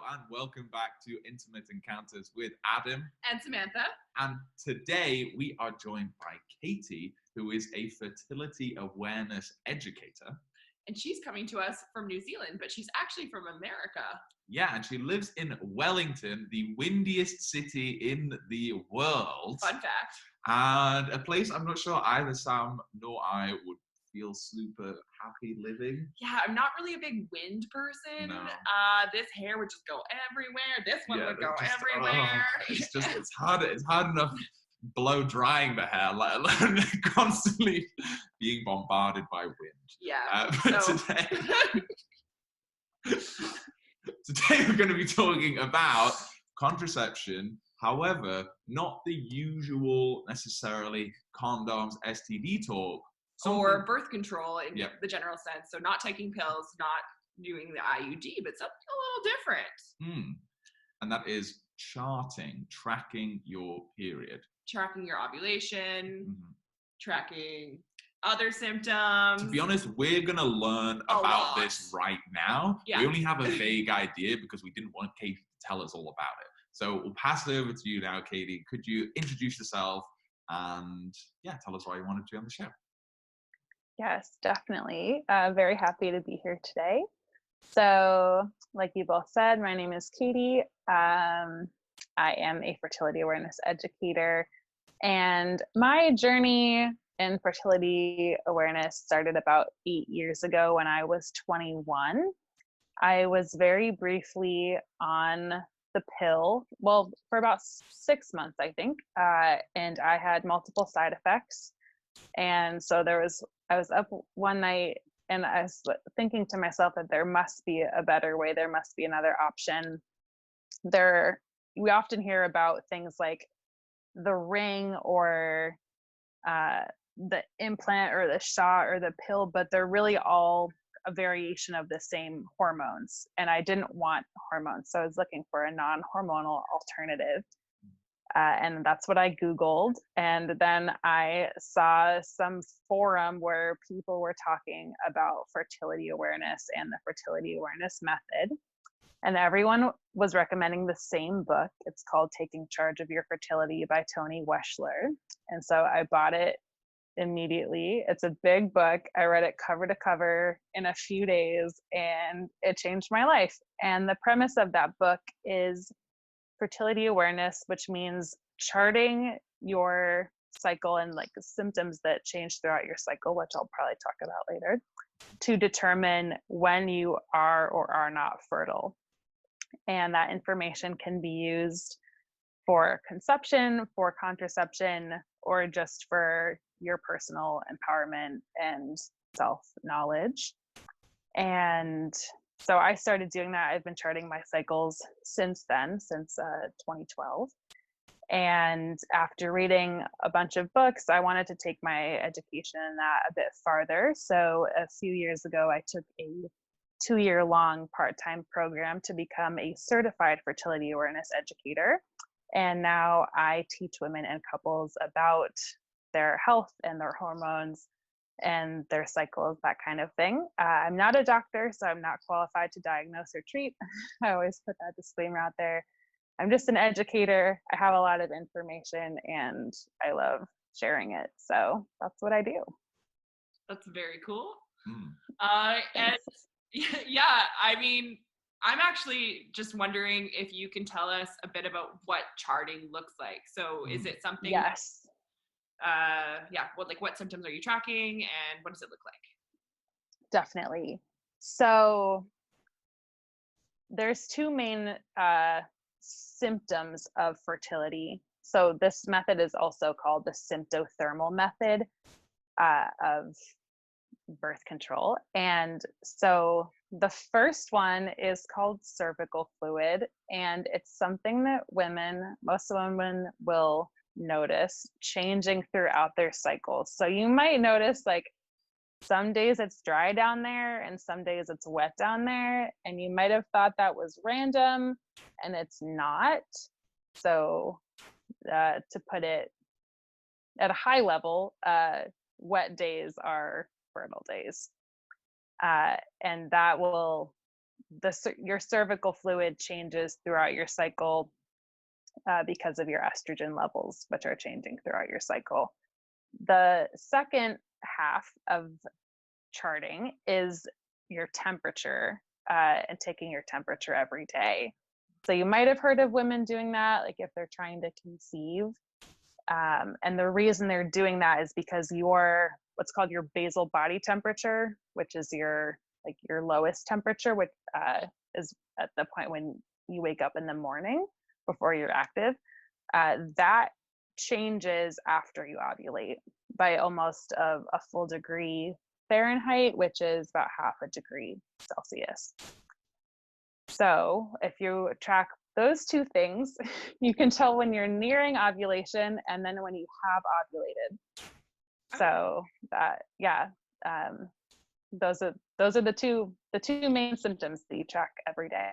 And welcome back to Intimate Encounters with Adam and Samantha. And today we are joined by Katie, who is a fertility awareness educator. And she's coming to us from New Zealand, but she's actually from America. Yeah, and she lives in Wellington, the windiest city in the world. Fun fact. And a place I'm not sure either Sam nor I would feel super happy living. Yeah, I'm not really a big wind person. No. This hair would just go everywhere. This one would go everywhere. It's hard enough blow drying the hair, let alone constantly being bombarded by wind. Yeah. But today we're going to be talking about contraception. However, not the usual necessarily condoms, STD talk. Or birth control in the general sense. So not taking pills, not doing the IUD, but something a little different. And that is tracking your period. Tracking your ovulation, tracking other symptoms. To be honest, we're going to learn about this right now. Yeah. We only have a vague idea because we didn't want Katie to tell us all about it. So we'll pass it over to you now, Katie. Could you introduce yourself and tell us why you wanted to be on the show? Yes, definitely. Very happy to be here today. So, like you both said, my name is Katie. I am a fertility awareness educator, and my journey in fertility awareness started about 8 years ago when I was 21. I was very briefly on the pill, for about 6 months, I think, and I had multiple side effects. And so I was up one night and I was thinking to myself that there must be a better way. There must be another option. We often hear about things like the ring or the implant or the shot or the pill, but they're really all a variation of the same hormones. And I didn't want hormones. So I was looking for a non-hormonal alternative. And that's what I Googled. And then I saw some forum where people were talking about fertility awareness and the fertility awareness method. And everyone was recommending the same book. It's called Taking Charge of Your Fertility by Toni Weschler. And so I bought it immediately. It's a big book. I read it cover to cover in a few days, and it changed my life. And the premise of that book is fertility awareness, which means charting your cycle and like the symptoms that change throughout your cycle, which I'll probably talk about later, to determine when you are or are not fertile. And that information can be used for conception, for contraception, or just for your personal empowerment and self-knowledge. And so I started doing that. I've been charting my cycles since then, since 2012. And after reading a bunch of books, I wanted to take my education in that a bit farther. So a few years ago, I took a 2-year-long part-time program to become a certified fertility awareness educator. And now I teach women and couples about their health and their hormones and their cycles, that kind of thing. I'm not a doctor, so I'm not qualified to diagnose or treat. I always put that disclaimer out there. I'm just an educator. I have a lot of information and I love sharing it. So that's what I do. That's very cool. And yeah, I mean, I'm actually just wondering if you can tell us a bit about what charting looks like. So is it something? Yes. What symptoms are you tracking and what does it look like? Definitely. So there's two main symptoms of fertility. So this method is also called the symptothermal method of birth control. And so the first one is called cervical fluid, and it's something that most women will notice changing throughout their cycles. So you might notice like some days it's dry down there and some days it's wet down there, and you might have thought that was random, and it's not. So to put it at a high level, wet days are fertile days. And that will your cervical fluid changes throughout your cycle because of your estrogen levels, which are changing throughout your cycle. The second half of charting is your temperature and taking your temperature every day. So you might have heard of women doing that, like if they're trying to conceive. And the reason they're doing that is because your what's called your basal body temperature, which is your lowest temperature, which is at the point when you wake up in the morning before you're active, that changes after you ovulate by almost a full degree Fahrenheit, which is about half a degree Celsius. So if you track those two things, you can tell when you're nearing ovulation and then when you have ovulated. So that, those are the two main symptoms that you track every day.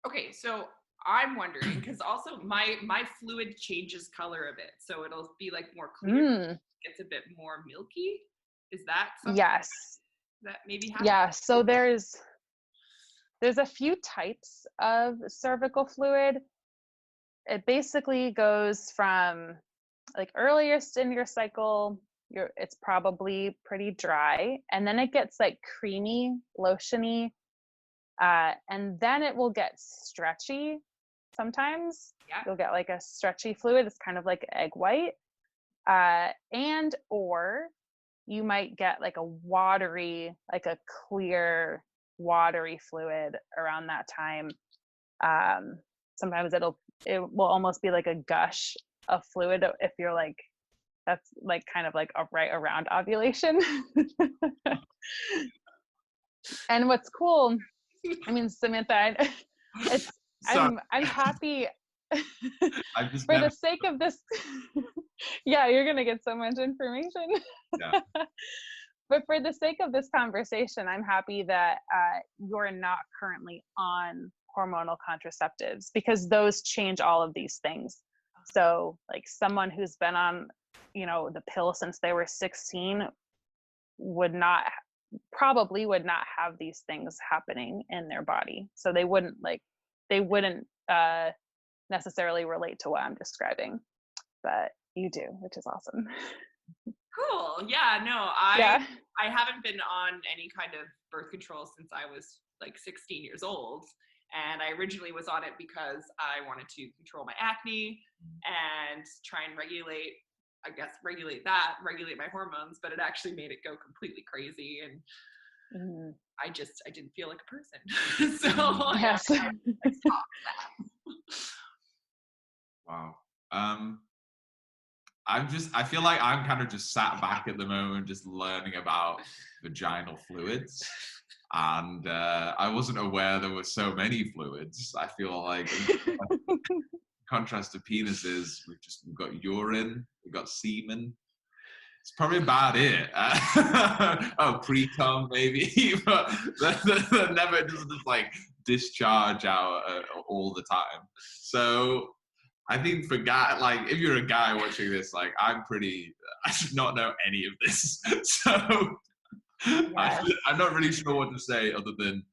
Okay, so I'm wondering, because also my fluid changes color a bit, so it'll be like more clear. It's a bit more milky. Is that something? Yes. That maybe happens? Yeah. So there's a few types of cervical fluid. It basically goes from like earliest in your cycle, it's probably pretty dry, and then it gets like creamy, lotiony, and then it will get stretchy. Sometimes you'll get like a stretchy fluid. It's kind of like egg white, and or you might get like a watery, like a clear, watery fluid around that time. Sometimes it will almost be like a gush of fluid if you're like, that's like kind of like right around ovulation. And what's cool, I mean, Samantha, I'm happy for the sake of this. Yeah, you're gonna get so much information. Yeah. But for the sake of this conversation, I'm happy that you're not currently on hormonal contraceptives, because those change all of these things. So like someone who's been on, the pill since they were 16 probably would not have these things happening in their body. So they wouldn't necessarily relate to what I'm describing, but you do, which is awesome. Cool. Yeah, no, I haven't been on any kind of birth control since I was like 16 years old. And I originally was on it because I wanted to control my acne and try and regulate my hormones, but it actually made it go completely crazy. And I didn't feel like a person. So yes. I stopped that. Wow. I feel like I'm kind of just sat back at the moment, just learning about vaginal fluids. And I wasn't aware there were so many fluids. I feel like in contrast to penises, we've got urine, we've got semen. It's probably about it. Pre-cum maybe, but that never doesn't just like discharge out all the time. So I think for if you're a guy watching this, like I should not know any of this. So yes. I'm not really sure what to say other than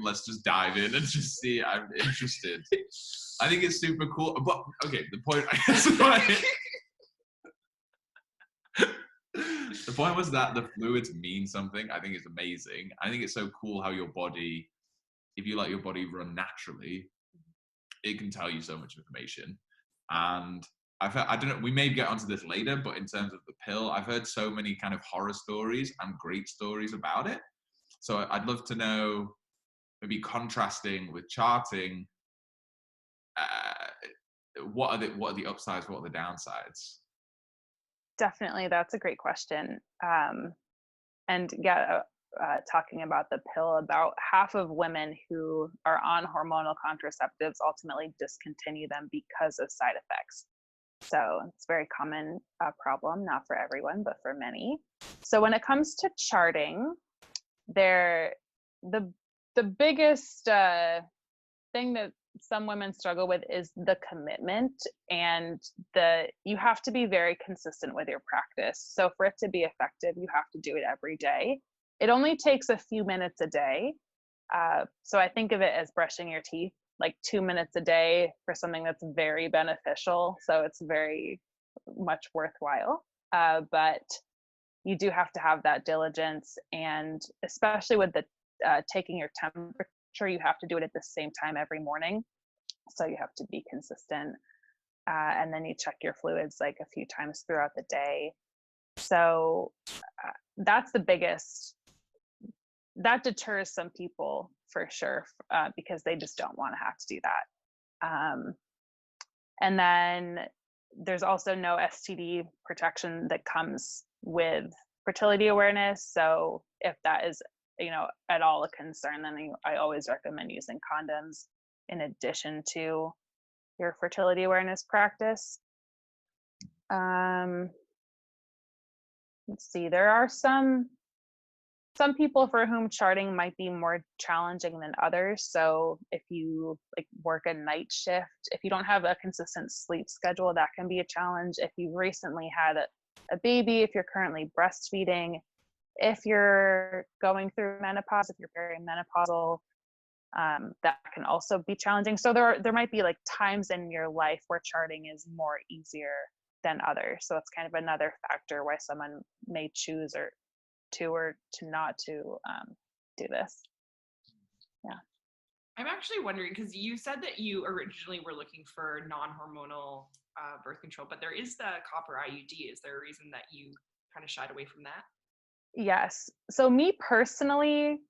let's just dive in and just see. I'm interested. I think it's super cool. But okay, the point the point was that the fluids mean something. I think it's amazing. I think it's so cool how your body, if you let your body run naturally, it can tell you so much information. And I don't know, we may get onto this later, but in terms of the pill, I've heard so many kind of horror stories and great stories about it. So I'd love to know, maybe contrasting with charting, what are the upsides, what are the downsides? Definitely, that's a great question. And talking about the pill, about half of women who are on hormonal contraceptives ultimately discontinue them because of side effects. So it's a very common problem, not for everyone, but for many. So when it comes to charting, the biggest thing that some women struggle with is the commitment, and you have to be very consistent with your practice. So for it to be effective, you have to do it every day. It only takes a few minutes a day, So I think of it as brushing your teeth, like 2 minutes a day for something that's very beneficial. So it's very much worthwhile. But you do have to have that diligence, and especially with the taking your temperature, you have to do it at the same time every morning. So you have to be consistent. And then you check your fluids like a few times throughout the day. So that's the biggest, that deters some people for sure, because they just don't want to have to do that. And then there's also no STD protection that comes with fertility awareness. So if that is, at all a concern, then I always recommend using condoms in addition to your fertility awareness practice. Let's see, there are some people for whom charting might be more challenging than others. So if you work a night shift, if you don't have a consistent sleep schedule, that can be a challenge. If you've recently had a baby, if you're currently breastfeeding, if you're going through menopause, if you're perimenopausal, that can also be challenging. So there might be times in your life where charting is more easier than others. So it's kind of another factor why someone may choose or to not to do this. Yeah. I'm actually wondering, because you said that you originally were looking for non-hormonal birth control, but there is the copper IUD. Is there a reason that you kind of shied away from that? Yes. So me personally,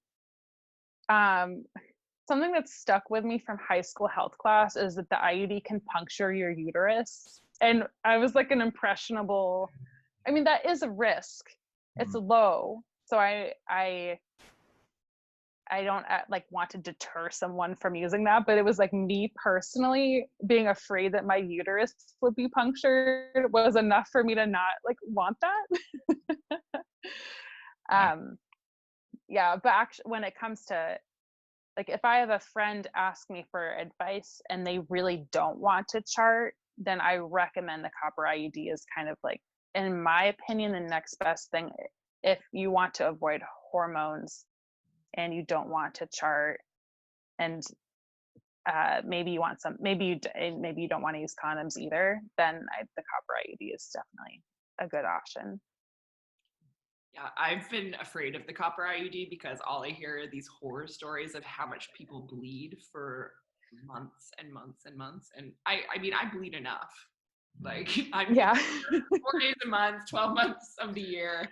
something that stuck with me from high school health class is that the IUD can puncture your uterus. And I was an impressionable, that is a risk. It's low. So I don't want to deter someone from using that, but it was me personally being afraid that my uterus would be punctured was enough for me to not want that. Yeah, but actually when it comes to if I have a friend ask me for advice and they really don't want to chart, then I recommend the copper IUD is kind of in my opinion, the next best thing if you want to avoid hormones and you don't want to chart, and maybe you want maybe you don't want to use condoms either, then the copper IUD is definitely a good option. Yeah, I've been afraid of the copper IUD because all I hear are these horror stories of how much people bleed for months and months and months. And I bleed enough. I'm 4 days a month, 12 months of the year.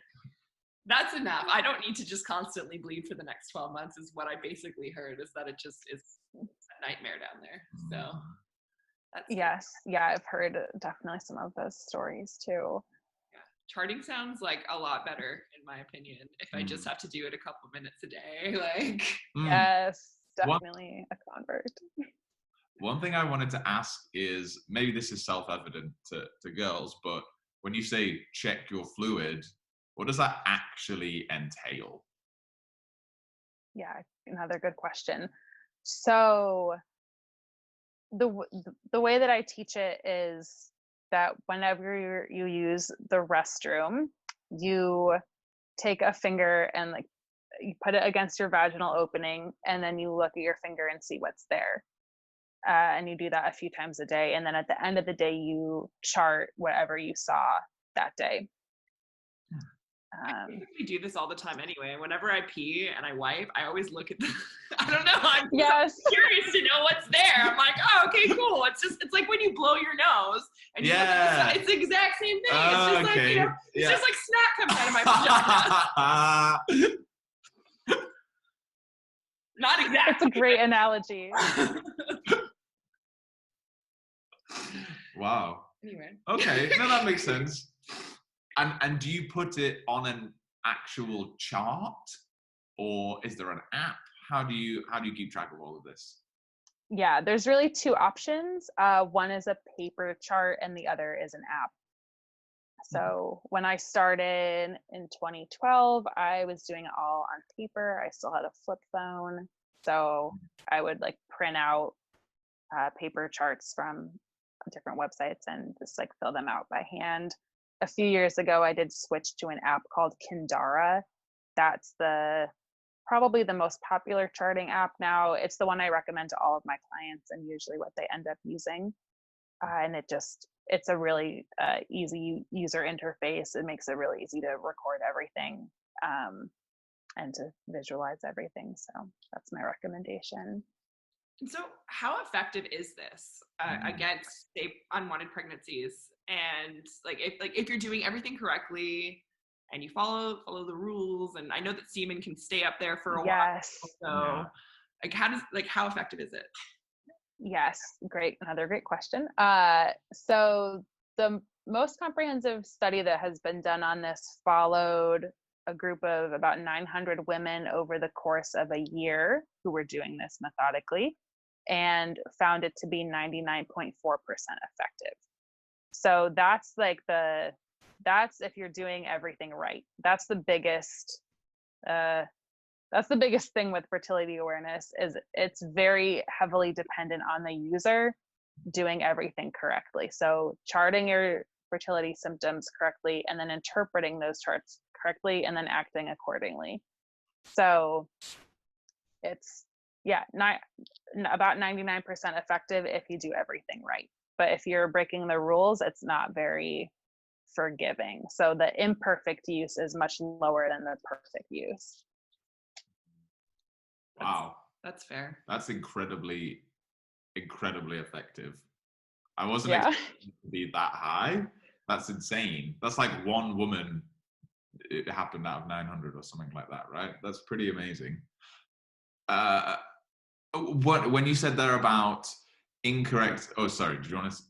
That's enough. I don't need to just constantly bleed for the next 12 months is what I basically heard, is that it just is a nightmare down there. So that's yes. Yeah, I've heard definitely some of those stories too. Charting sounds like a lot better in my opinion if I just have to do it a couple minutes a day. Yes, definitely a convert. One thing I wanted to ask is, maybe this is self-evident to girls, but when you say check your fluid, what does that actually entail? Yeah, another good question. So the way that I teach it is that whenever you use the restroom, you take a finger and you put it against your vaginal opening, and then you look at your finger and see what's there. And you do that a few times a day. And then at the end of the day, you chart whatever you saw that day. I typically do this all the time anyway. Whenever I pee and I wipe, I always look at the, I don't know, I'm curious to know what's there. I'm like, oh, okay, cool. It's like when you blow your nose and you look at it's the exact same thing. It's just it's just like snack comes out of my vagina. Not exactly. It's a great analogy. Wow. Anyway. Okay, no, that makes sense. And do you put it on an actual chart, or is there an app? How do you keep track of all of this? Yeah, there's really two options. One is a paper chart and the other is an app. So when I started in 2012, I was doing it all on paper. I still had a flip phone. So I would print out paper charts from different websites and just fill them out by hand. A few years ago, I did switch to an app called Kindara. That's the probably the most popular charting app now. It's the one I recommend to all of my clients and usually what they end up using. And it's a really easy user interface. It makes it really easy to record everything and to visualize everything. So that's my recommendation. And so how effective is this against, say, unwanted pregnancies? And if you're doing everything correctly and you follow the rules, and I know that semen can stay up there for a while. So how effective is it? Yes, another great question. So the most comprehensive study that has been done on this followed a group of about 900 women over the course of a year who were doing this methodically, and found it to be 99.4% effective. So that's if you're doing everything right. That's the biggest thing with fertility awareness, is it's very heavily dependent on the user doing everything correctly. So charting your fertility symptoms correctly, and then interpreting those charts correctly, and then acting accordingly. So it's about 99% effective if you do everything right. But if you're breaking the rules, it's not very forgiving. So the imperfect use is much lower than the perfect use. Wow. That's fair. That's incredibly effective. I wasn't expecting it to be that high. That's insane. That's like one woman, it happened out of 900 or something like that, right? That's pretty amazing. When you said there about incorrect, oh, sorry, did you want to?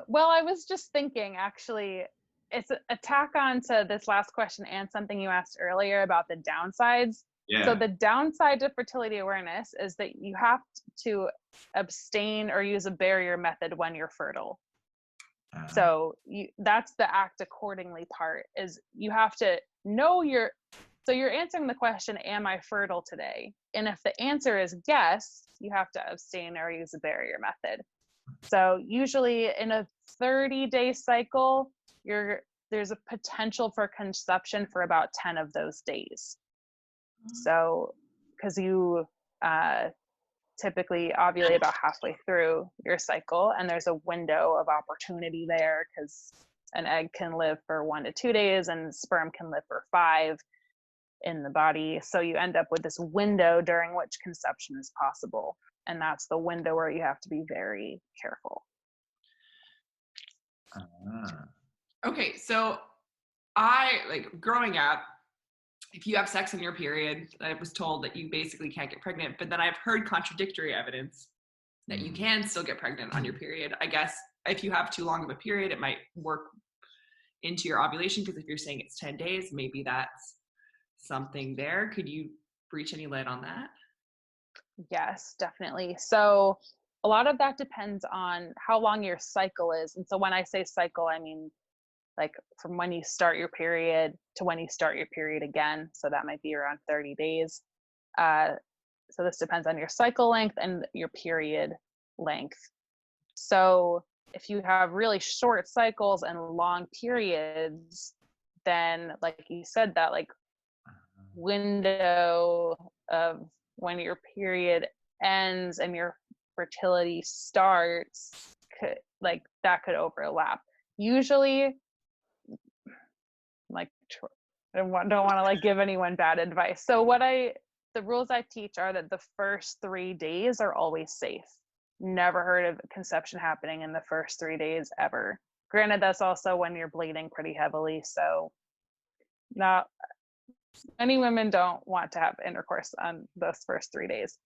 Well, I was just thinking, actually, it's a tack on to this last question and something you asked earlier about the downsides. Yeah. So the downside to fertility awareness is that you have to abstain or use a barrier method when you're fertile. So that's the act accordingly part, is you have to know so you're answering the question, am I fertile today? And if the answer is yes, you have to abstain or use a barrier method. So usually in a 30-day cycle, there's a potential for conception for about 10 of those days. So, because you typically ovulate about halfway through your cycle, and there's a window of opportunity there, because an egg can live for 1 to 2 days and sperm can live for 5 in the body. So you end up with this window during which conception is possible. And that's the window where you have to be very careful. Okay, so growing up, if you have sex on your period, I was told that you basically can't get pregnant, but then I've heard contradictory evidence that you can still get pregnant on your period. I guess if you have too long of a period, it might work into your ovulation, because if you're saying it's 10 days, maybe that's something there. Could you breach any light on that? Yes, definitely. So a lot of that depends on how long your cycle is. And so when I say cycle, I mean like from when you start your period to when you start your period again. So that might be around 30 days. So this depends on your cycle length and your period length. So if you have really short cycles and long periods, then like you said, that like window of when your period ends and your fertility starts, that could overlap. Usually, like, I don't want to like give anyone bad advice. So the rules I teach are that the first 3 days are always safe. Never heard of conception happening in the first 3 days ever. Granted, that's also when you're bleeding pretty heavily. So not many women don't want to have intercourse on those first 3 days.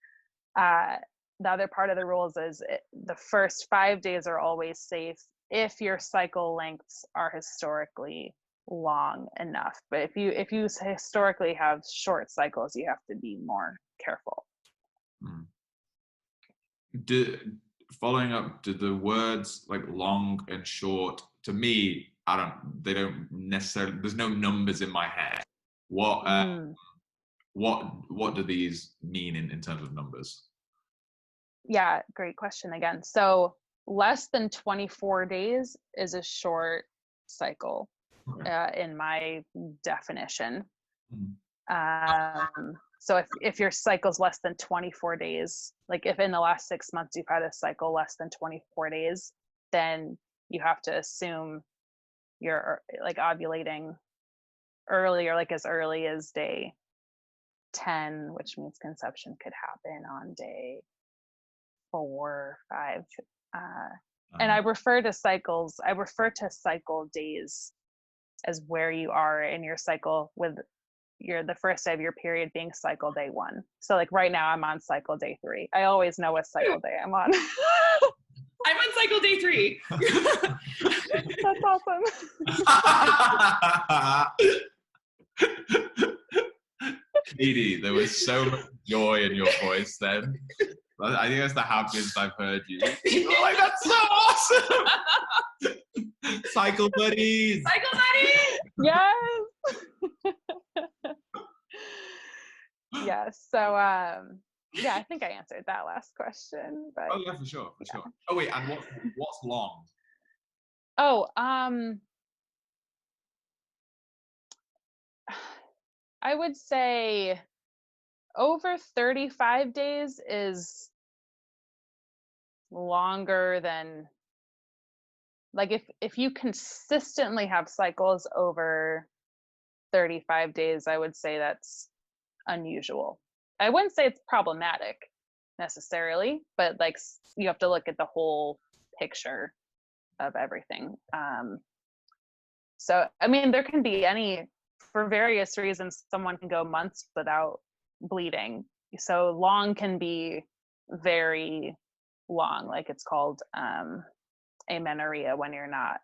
The other part of the rules is the first 5 days are always safe if your cycle lengths are historically long enough. But if you historically have short cycles, you have to be more careful. Following up, do the words like long and short, to me, they don't necessarily, there's no numbers in my head. What do these mean in terms of numbers? Yeah, great question again. So less than 24 days is a short cycle, in my definition. So if your cycle's less than 24 days, like if in the last 6 months you've had a cycle less than 24 days, then you have to assume you're like ovulating early, or like as early as day 10, which means conception could happen on day 4, 5. And I refer to cycle days as where you are in your cycle, with the first day of your period being cycle day 1. So like right now I'm on cycle day 3. I always know what cycle day I'm on. I'm on cycle day 3. That's awesome. Katie, there was so much joy in your voice then. I think that's the happiest I've heard you. Like, that's so awesome! Cycle buddies! Cycle buddies! Yes! Yes. So, yeah, I think I answered that last question. But oh, yeah, for sure. Oh, wait, and what's long? Oh, I would say over 35 days is longer than, like, if you consistently have cycles over 35 days, I would say that's unusual. I wouldn't say it's problematic necessarily, but like you have to look at the whole picture of everything. So, I mean, there can be for various reasons, someone can go months without bleeding. So long can be very long, like it's called amenorrhea when you're not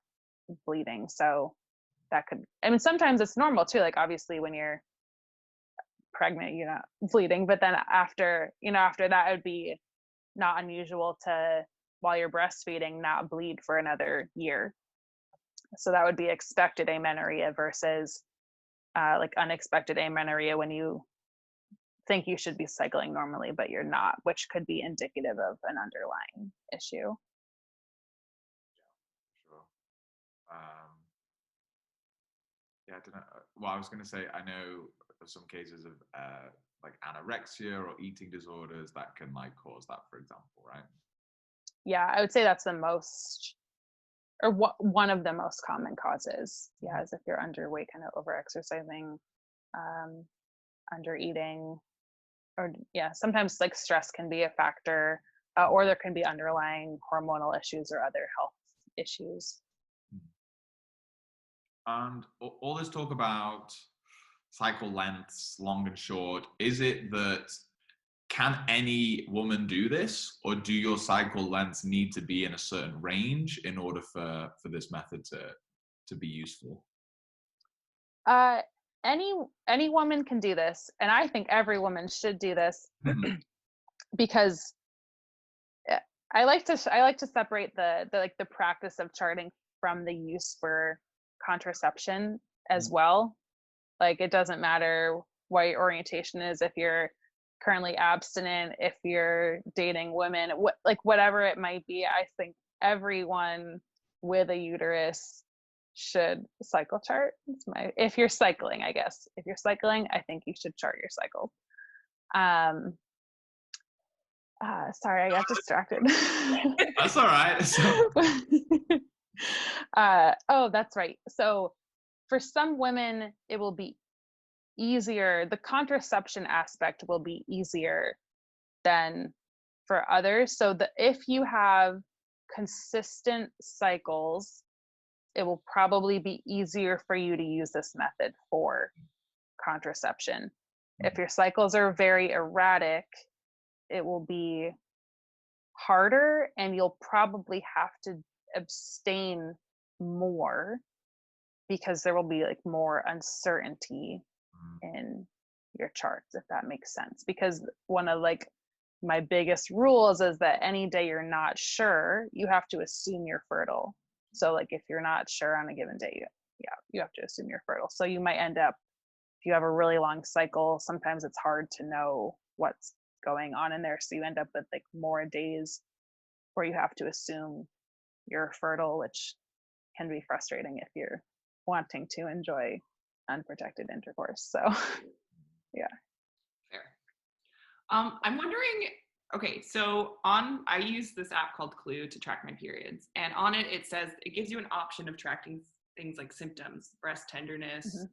bleeding. So that could, I mean, sometimes it's normal too. Like obviously when you're pregnant, you're not bleeding, but then after that, it would be not unusual to, while you're breastfeeding, not bleed for another year. So that would be expected amenorrhea versus like unexpected amenorrhea, when you think you should be cycling normally, but you're not, which could be indicative of an underlying issue. Sure. Yeah, I don't know. Well, I was going to say, I know some cases of like anorexia or eating disorders that can like cause that, for example, right? Yeah, I would say that's the most, or one of the most common causes. Yeah, is if you're underweight, kind of over-exercising, under eating, or yeah, sometimes like stress can be a factor, or there can be underlying hormonal issues or other health issues. And all this talk about cycle lengths, long and short, is it that can any woman do this, or do your cycle lengths need to be in a certain range in order for this method to be useful? Any woman can do this, and I think every woman should do this because I like to separate the practice of charting from the use for contraception as well. Like it doesn't matter what your orientation is, if you're currently abstinent, if you're dating women, whatever it might be. I think everyone with a uterus should cycle chart. If you're cycling, I guess. If you're cycling, I think you should chart your cycle. Sorry, I got distracted. That's all right. Oh, that's right. So for some women, it will be easier. The contraception aspect will be easier than for others. So if you have consistent cycles, it will probably be easier for you to use this method for contraception. If your cycles are very erratic, it will be harder, and you'll probably have to abstain more because there will be like more uncertainty in your charts, if that makes sense. Because one of like my biggest rules is that any day you're not sure, you have to assume you're fertile. So like if you're not sure on a given day, you have to assume you're fertile. So you might end up, if you have a really long cycle, sometimes it's hard to know what's going on in there. So you end up with like more days where you have to assume you're fertile, which can be frustrating if you're wanting to enjoy unprotected intercourse. So Yeah. Fair. I'm wondering, okay, so I use this app called Clue to track my periods, and on it says it gives you an option of tracking things like symptoms, breast tenderness,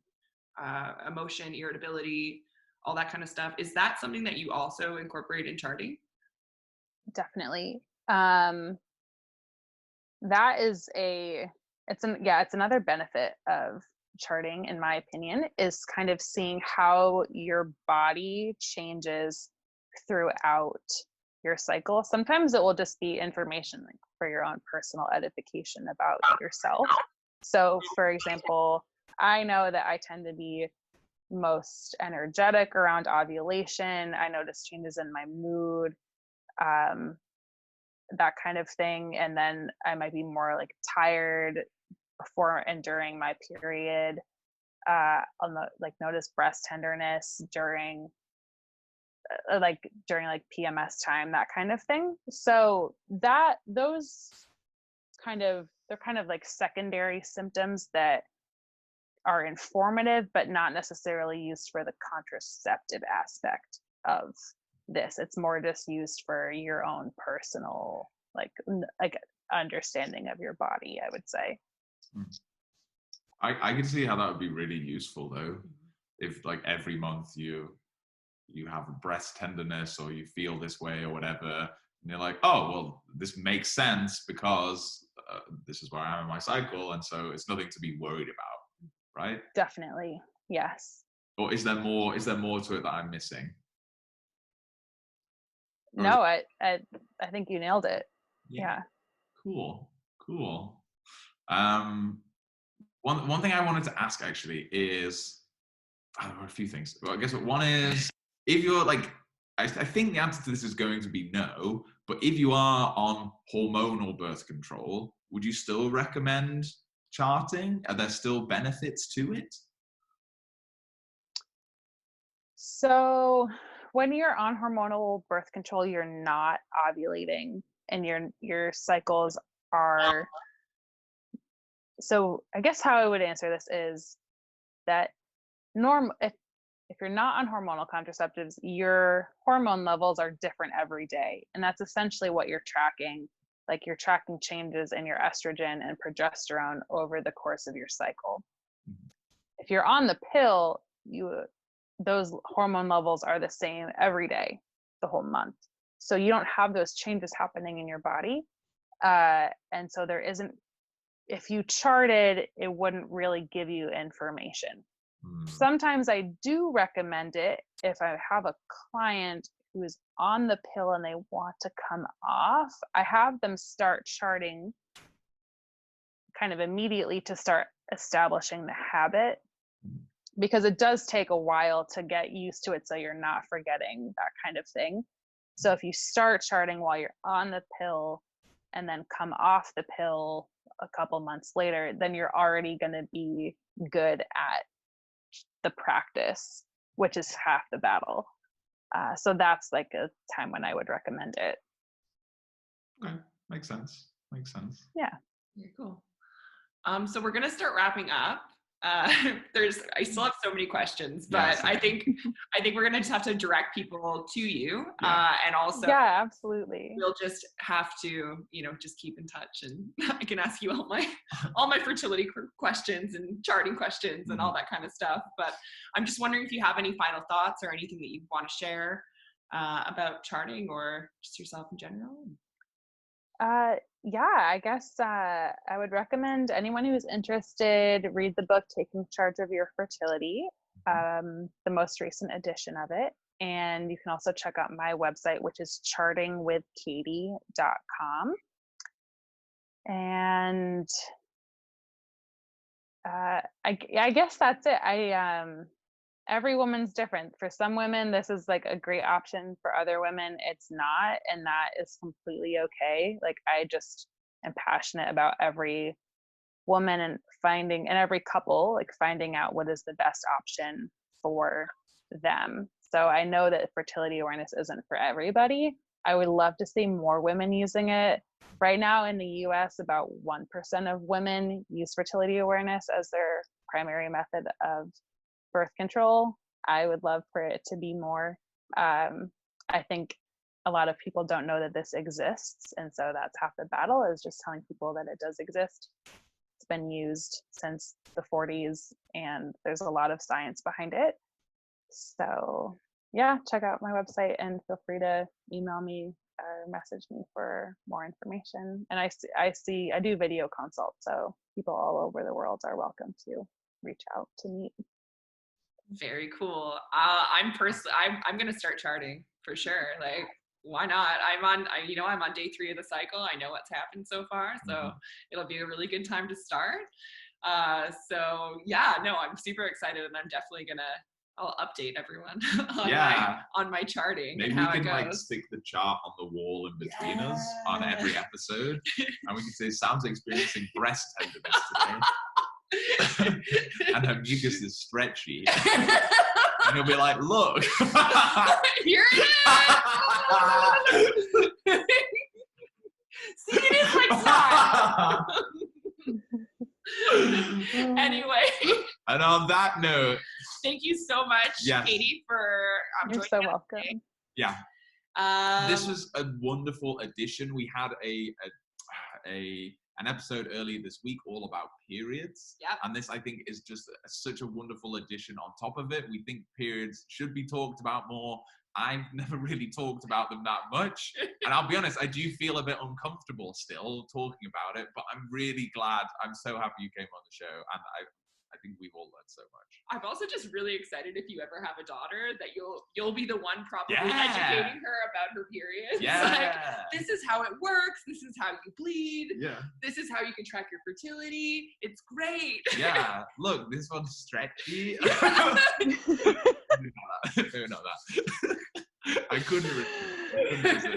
emotion, irritability, all that kind of stuff. Is that something that you also incorporate in charting? Definitely. That is it's another benefit of charting, in my opinion, is kind of seeing how your body changes throughout your cycle. Sometimes it will just be information like for your own personal edification about yourself. So for example, I know that I tend to be most energetic around ovulation. I notice changes in my mood, that kind of thing. And then I might be more like tired before and during my period. Notice breast tenderness during PMS time, that kind of thing. So they're kind of like secondary symptoms that are informative, but not necessarily used for the contraceptive aspect of this. It's more just used for your own personal, like understanding of your body, I would say. I can see how that would be really useful though, if like every month you have breast tenderness or you feel this way or whatever, and you're like, oh well, this makes sense because this is where I am in my cycle, and so it's nothing to be worried about, right? Definitely, yes. Or is there more to it that I'm missing? No, I think you nailed it. Yeah. Cool. One thing I wanted to ask actually is, there are a few things. Well, I guess one is, if you're like, I think the answer to this is going to be no, but if you are on hormonal birth control, would you still recommend charting? Are there still benefits to it? So when you're on hormonal birth control, you're not ovulating, and your cycles are. So I guess how I would answer this is that if you're not on hormonal contraceptives, your hormone levels are different every day, and that's essentially what you're tracking. Like you're tracking changes in your estrogen and progesterone over the course of your cycle. If you're on the pill, those hormone levels are the same every day, the whole month. So you don't have those changes happening in your body. And so there isn't, if you charted, it wouldn't really give you information. Sometimes I do recommend it if I have a client who is on the pill and they want to come off. I have them start charting kind of immediately to start establishing the habit, because it does take a while to get used to it so you're not forgetting that kind of thing. So if you start charting while you're on the pill and then come off the pill a couple months later, then you're already going to be good at the practice, which is half the battle. So that's like a time when I would recommend it. Okay, makes sense. Yeah. Very cool. So we're going to start wrapping up. I still have so many questions, but I think we're going to just have to direct people to you. And also, yeah, absolutely. We'll just have to, just keep in touch, and I can ask you all my fertility questions and charting questions and all that kind of stuff. But I'm just wondering if you have any final thoughts or anything that you want to share about charting, or just yourself in general. Yeah, I guess I would recommend anyone who is interested read the book Taking Charge of Your Fertility, the most recent edition of it. And you can also check out my website, which is chartingwithkatie.com. And I guess that's it. Every woman's different. For some women, this is like a great option. For other women, it's not, and that is completely okay. Like I just am passionate about every woman and every couple, like finding out what is the best option for them. So I know that fertility awareness isn't for everybody. I would love to see more women using it. Right now in the US, about 1% of women use fertility awareness as their primary method of birth control. I would love for it to be more. I think a lot of people don't know that this exists, and so that's half the battle, is just telling people that it does exist. It's been used since the 40s, and there's a lot of science behind it. So yeah, check out my website and feel free to email me or message me for more information. And I do video consults, so people all over the world are welcome to reach out to meet. Very cool. I'm going to start charting for sure. Like, why not? I'm on day 3 of the cycle. I know what's happened so far, so it'll be a really good time to start. So yeah, no, I'm super excited, and I'm definitely I'll update everyone on my charting. Maybe and how we can it goes. like stick the chart on the wall in between us on every episode, and we can say Sam's experiencing breast tenderness today, and her mucus is stretchy, and you'll be like, "Look, here it is." See, it is like that. Anyway. And on that note, thank you so much, Katie, for You're so welcome. Today. Yeah. This was a wonderful addition. We had an episode earlier this week all about periods. Yep. And this, I think, is just such a wonderful addition on top of it. We think periods should be talked about more. I've never really talked about them that much. And I'll be honest, I do feel a bit uncomfortable still talking about it, but I'm really glad. I'm so happy you came on the show. And I think we've all learned so much. I'm also just really excited if you ever have a daughter that you'll be the one probably educating her about her periods. Yeah. Like, this is how it works. This is how you bleed. Yeah. This is how you can track your fertility. It's great. Yeah. Look, this one's stretchy. No, not that. I couldn't resist.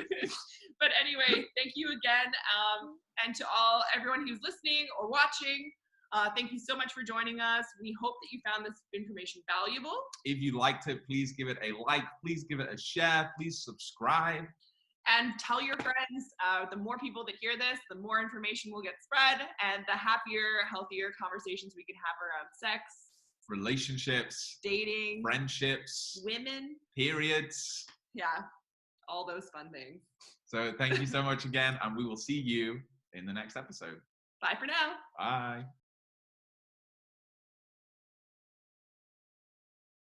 But anyway, thank you again. And to everyone who's listening or watching, thank you so much for joining us. We hope that you found this information valuable. If you liked it, please give it a like. Please give it a share. Please subscribe. And tell your friends. The more people that hear this, the more information will get spread, and the happier, healthier conversations we can have around sex, relationships, dating, friendships, women, periods. Yeah, all those fun things. So thank you so much again, and we will see you in the next episode. Bye for now. Bye.